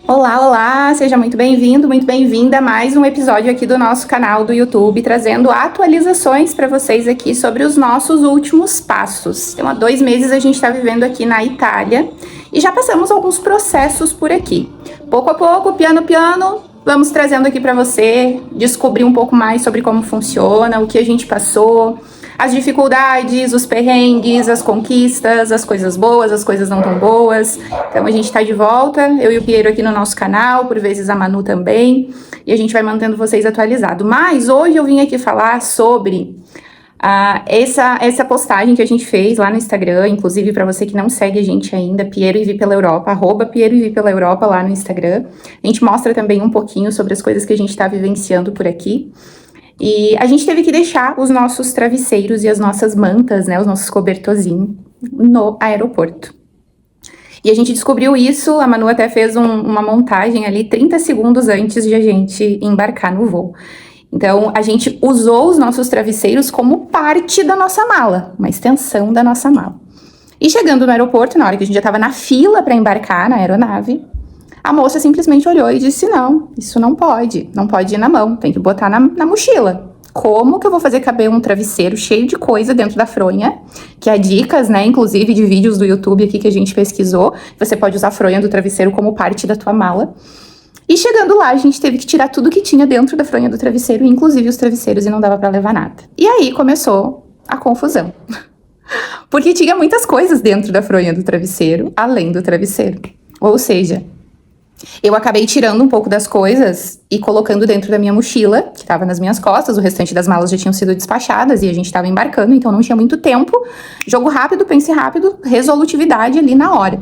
Olá, olá, seja muito bem-vindo, muito bem-vinda a mais um episódio aqui do nosso canal do YouTube, trazendo atualizações para vocês aqui sobre os nossos últimos passos. Então, há 2 meses a gente está vivendo aqui na Itália e já passamos alguns processos por aqui. Pouco a pouco, piano a piano, vamos trazendo aqui para você descobrir um pouco mais sobre como funciona, o que a gente passou, as dificuldades, os perrengues, as conquistas, as coisas boas, as coisas não tão boas. Então a gente tá de volta, eu e o Piero aqui no nosso canal, por vezes a Manu também, e a gente vai mantendo vocês atualizados. Mas hoje eu vim aqui falar sobre essa postagem que a gente fez lá no Instagram, inclusive para você que não segue a gente ainda, Piero e Vi pela Europa, @Piero e Vi pela Europa lá no Instagram. A gente mostra também um pouquinho sobre as coisas que a gente tá vivenciando por aqui. E a gente teve que deixar os nossos travesseiros e as nossas mantas, né, os nossos cobertorzinhos no aeroporto. E a gente descobriu isso, a Manu até fez uma montagem ali 30 segundos antes de a gente embarcar no voo. Então, a gente usou os nossos travesseiros como parte da nossa mala, uma extensão da nossa mala. E chegando no aeroporto, na hora que a gente já estava na fila para embarcar na aeronave, a moça simplesmente olhou e disse, não, isso não pode ir na mão, tem que botar na mochila. Como que eu vou fazer caber um travesseiro cheio de coisa dentro da fronha? Que há dicas, né, inclusive de vídeos do YouTube aqui que a gente pesquisou, você pode usar a fronha do travesseiro como parte da tua mala. E chegando lá, a gente teve que tirar tudo que tinha dentro da fronha do travesseiro, inclusive os travesseiros, e não dava pra levar nada. E aí começou a confusão. Porque tinha muitas coisas dentro da fronha do travesseiro, além do travesseiro. Ou seja, eu acabei tirando um pouco das coisas e colocando dentro da minha mochila, que estava nas minhas costas, o restante das malas já tinham sido despachadas e a gente estava embarcando, então não tinha muito tempo. Jogo rápido, pense rápido, resolutividade ali na hora.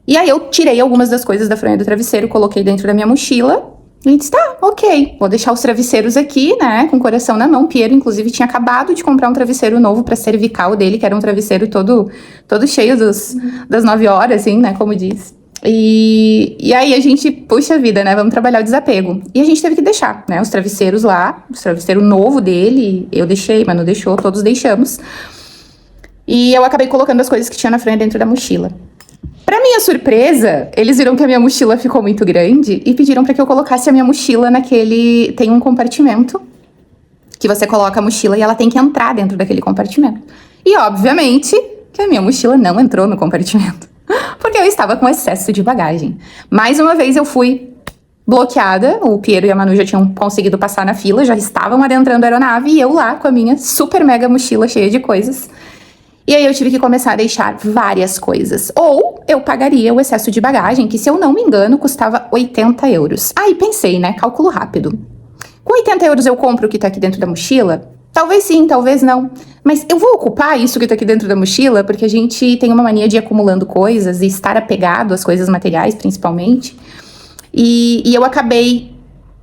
E aí eu tirei algumas das coisas da fronha do travesseiro, coloquei dentro da minha mochila e disse, tá, ok, vou deixar os travesseiros aqui, né, com o coração na mão. Piero, inclusive, tinha acabado de comprar um travesseiro novo pra cervical dele, que era um travesseiro todo cheio das 9 horas, assim, né, como diz. E aí a gente, puxa vida, né, vamos trabalhar o desapego. E a gente teve que deixar, né, os travesseiros lá, o travesseiro novo dele, eu deixei, mas não deixou, todos deixamos. E eu acabei colocando as coisas que tinha na frente dentro da mochila. Pra minha surpresa, eles viram que a minha mochila ficou muito grande e pediram pra que eu colocasse a minha mochila naquele... Tem um compartimento que você coloca a mochila e ela tem que entrar dentro daquele compartimento. E, obviamente, que a minha mochila não entrou no compartimento. Porque eu estava com excesso de bagagem. Mais uma vez eu fui bloqueada, o Piero e a Manu já tinham conseguido passar na fila, já estavam adentrando a aeronave e eu lá com a minha super mega mochila cheia de coisas. E aí eu tive que começar a deixar várias coisas. Ou eu pagaria o excesso de bagagem, que se eu não me engano custava 80 euros. Aí pensei, né, cálculo rápido. Com 80 euros eu compro o que tá aqui dentro da mochila? Talvez sim, talvez não. Mas eu vou ocupar isso que tá aqui dentro da mochila, porque a gente tem uma mania de ir acumulando coisas e estar apegado às coisas materiais, principalmente. E eu acabei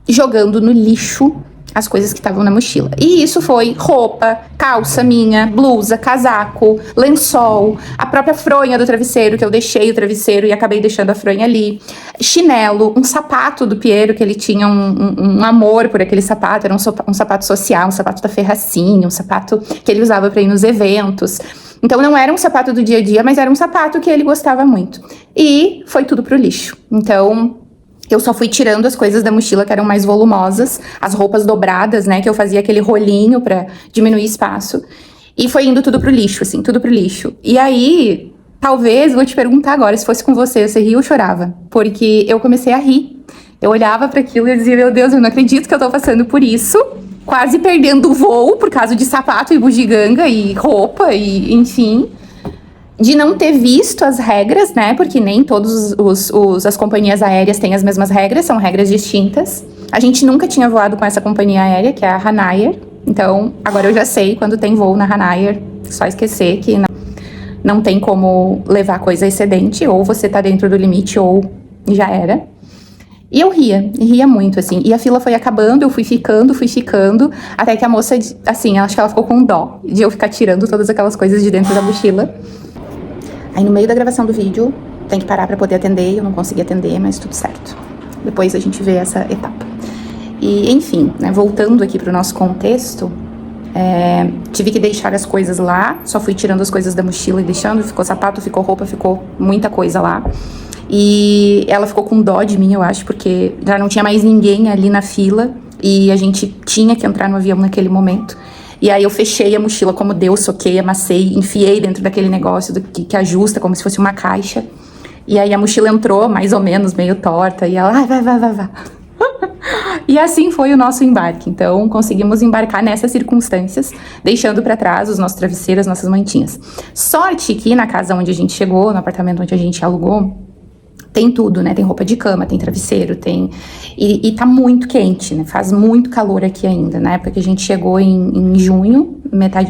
jogando no lixo as coisas que estavam na mochila. E isso foi roupa, calça minha, blusa, casaco, lençol, a própria fronha do travesseiro, que eu deixei o travesseiro e acabei deixando a fronha ali, chinelo, um sapato do Piero, que ele tinha um amor por aquele sapato, era um sapato social, um sapato da Ferracini, um sapato que ele usava para ir nos eventos. Então não era um sapato do dia a dia, mas era um sapato que ele gostava muito. E foi tudo pro lixo. Então eu só fui tirando as coisas da mochila que eram mais volumosas, as roupas dobradas, né, que eu fazia aquele rolinho pra diminuir espaço, e foi indo tudo pro lixo, assim, tudo pro lixo. E aí, talvez, vou te perguntar agora, se fosse com você ria ou chorava? Porque eu comecei a rir. Eu olhava para aquilo e dizia, meu Deus, eu não acredito que eu tô passando por isso, quase perdendo o voo por causa de sapato e bugiganga e roupa e, enfim, de não ter visto as regras, né, porque nem todas as companhias aéreas têm as mesmas regras, são regras distintas. A gente nunca tinha voado com essa companhia aérea, que é a Ryanair, então agora eu já sei, quando tem voo na Ryanair, só esquecer que não tem como levar coisa excedente, ou você tá dentro do limite, ou já era. E eu ria muito, assim, e a fila foi acabando, eu fui ficando, até que a moça, assim, acho que ela ficou com dó de eu ficar tirando todas aquelas coisas de dentro da mochila. Aí no meio da gravação do vídeo, tem que parar pra poder atender, eu não consegui atender, mas tudo certo. Depois a gente vê essa etapa. E, enfim, né, voltando aqui pro nosso contexto, tive que deixar as coisas lá, só fui tirando as coisas da mochila e deixando, ficou sapato, ficou roupa, ficou muita coisa lá. E ela ficou com dó de mim, eu acho, porque já não tinha mais ninguém ali na fila e a gente tinha que entrar no avião naquele momento. E aí eu fechei a mochila como deu, soquei, amassei, enfiei dentro daquele negócio que ajusta como se fosse uma caixa. E aí a mochila entrou mais ou menos meio torta e ela, vai. E assim foi o nosso embarque. Então, conseguimos embarcar nessas circunstâncias, deixando para trás os nossos travesseiros, as nossas mantinhas. Sorte que na casa onde a gente chegou, no apartamento onde a gente alugou, tem tudo, né? Tem roupa de cama, tem travesseiro, tem... E tá muito quente, né? Faz muito calor aqui ainda, né? Porque a gente chegou em junho,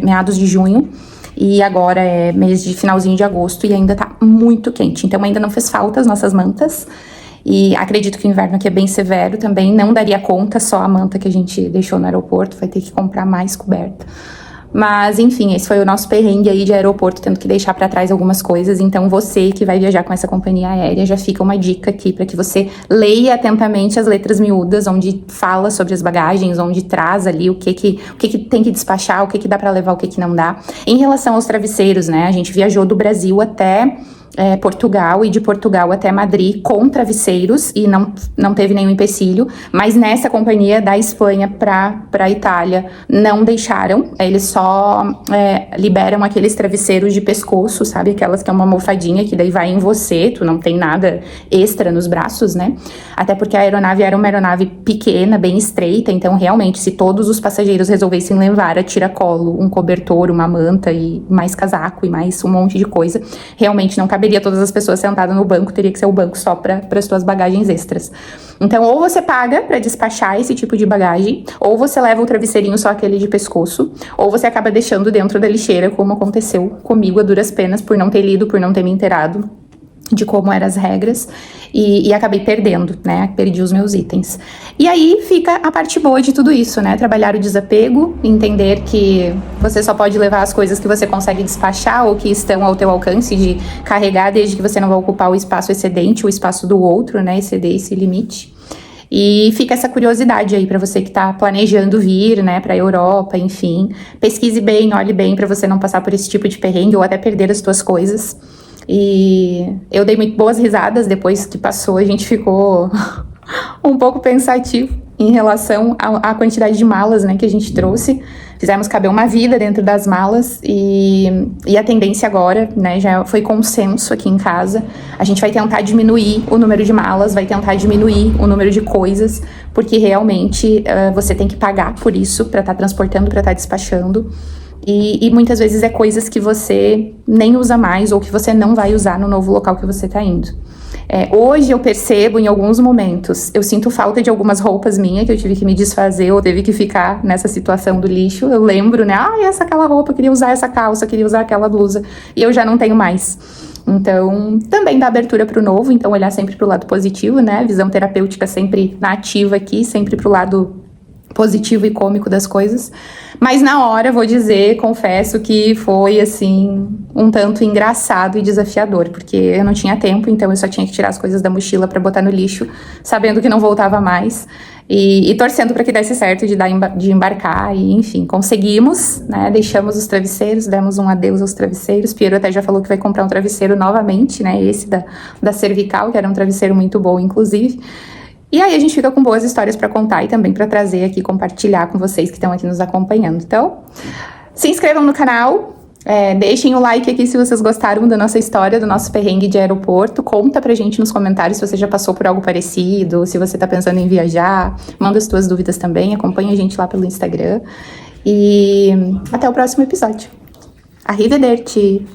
meados de junho, e agora é mês de finalzinho de agosto e ainda tá muito quente. Então ainda não fez falta as nossas mantas. E acredito que o inverno aqui é bem severo também, não daria conta só a manta que a gente deixou no aeroporto, vai ter que comprar mais coberta. Mas, enfim, esse foi o nosso perrengue aí de aeroporto, tendo que deixar pra trás algumas coisas. Então, você que vai viajar com essa companhia aérea, já fica uma dica aqui para que você leia atentamente as letras miúdas, onde fala sobre as bagagens, onde traz ali o que tem que despachar, o que dá pra levar, o que não dá. Em relação aos travesseiros, né, a gente viajou do Brasil até... Portugal e de Portugal até Madrid com travesseiros e não teve nenhum empecilho, mas nessa companhia da Espanha para Itália não deixaram, eles só liberam aqueles travesseiros de pescoço, sabe, aquelas que é uma almofadinha que daí vai em você, tu não tem nada extra nos braços, né, até porque a aeronave era uma aeronave pequena, bem estreita, então realmente se todos os passageiros resolvessem levar a tiracolo, um cobertor, uma manta e mais casaco e mais um monte de coisa, realmente não caberia todas as pessoas sentadas no banco, teria que ser o banco só para as suas bagagens extras. Então, ou você paga para despachar esse tipo de bagagem, ou você leva o travesseirinho só aquele de pescoço, ou você acaba deixando dentro da lixeira, como aconteceu comigo a duras penas, por não ter lido, por não ter me inteirado de como eram as regras, e acabei perdendo, né, perdi os meus itens. E aí fica a parte boa de tudo isso, né, trabalhar o desapego, entender que você só pode levar as coisas que você consegue despachar ou que estão ao teu alcance de carregar, desde que você não vai ocupar o espaço excedente, o espaço do outro, né, exceder esse limite. E fica essa curiosidade aí para você que tá planejando vir, né, pra Europa, enfim, pesquise bem, olhe bem para você não passar por esse tipo de perrengue ou até perder as tuas coisas. E eu dei muito boas risadas depois que passou, a gente ficou um pouco pensativo em relação à quantidade de malas, né, que a gente trouxe. Fizemos caber uma vida dentro das malas e a tendência agora, né, já foi consenso aqui em casa, a gente vai tentar diminuir o número de malas, vai tentar diminuir o número de coisas, porque realmente você tem que pagar por isso, para estar transportando, para estar despachando. E muitas vezes é coisas que você nem usa mais ou que você não vai usar no novo local que você tá indo. Hoje eu percebo em alguns momentos, eu sinto falta de algumas roupas minhas que eu tive que me desfazer ou teve que ficar nessa situação do lixo. Eu lembro, né? Aquela roupa, eu queria usar essa calça, eu queria usar aquela blusa e eu já não tenho mais. Então, também dá abertura para o novo, então olhar sempre para o lado positivo, né? Visão terapêutica sempre na ativa aqui, sempre para o lado positivo e cômico das coisas, mas na hora, vou dizer, confesso que foi, assim, um tanto engraçado e desafiador, porque eu não tinha tempo, então eu só tinha que tirar as coisas da mochila pra botar no lixo, sabendo que não voltava mais, e torcendo pra que desse certo de embarcar, e enfim, conseguimos, né, deixamos os travesseiros, demos um adeus aos travesseiros, Piero até já falou que vai comprar um travesseiro novamente, né, esse da cervical, que era um travesseiro muito bom, inclusive. E aí a gente fica com boas histórias para contar e também para trazer aqui, compartilhar com vocês que estão aqui nos acompanhando. Então, se inscrevam no canal, deixem o like aqui se vocês gostaram da nossa história, do nosso perrengue de aeroporto. Conta pra gente nos comentários se você já passou por algo parecido, se você tá pensando em viajar. Manda as tuas dúvidas também, acompanha a gente lá pelo Instagram. E até o próximo episódio. Arrivederci!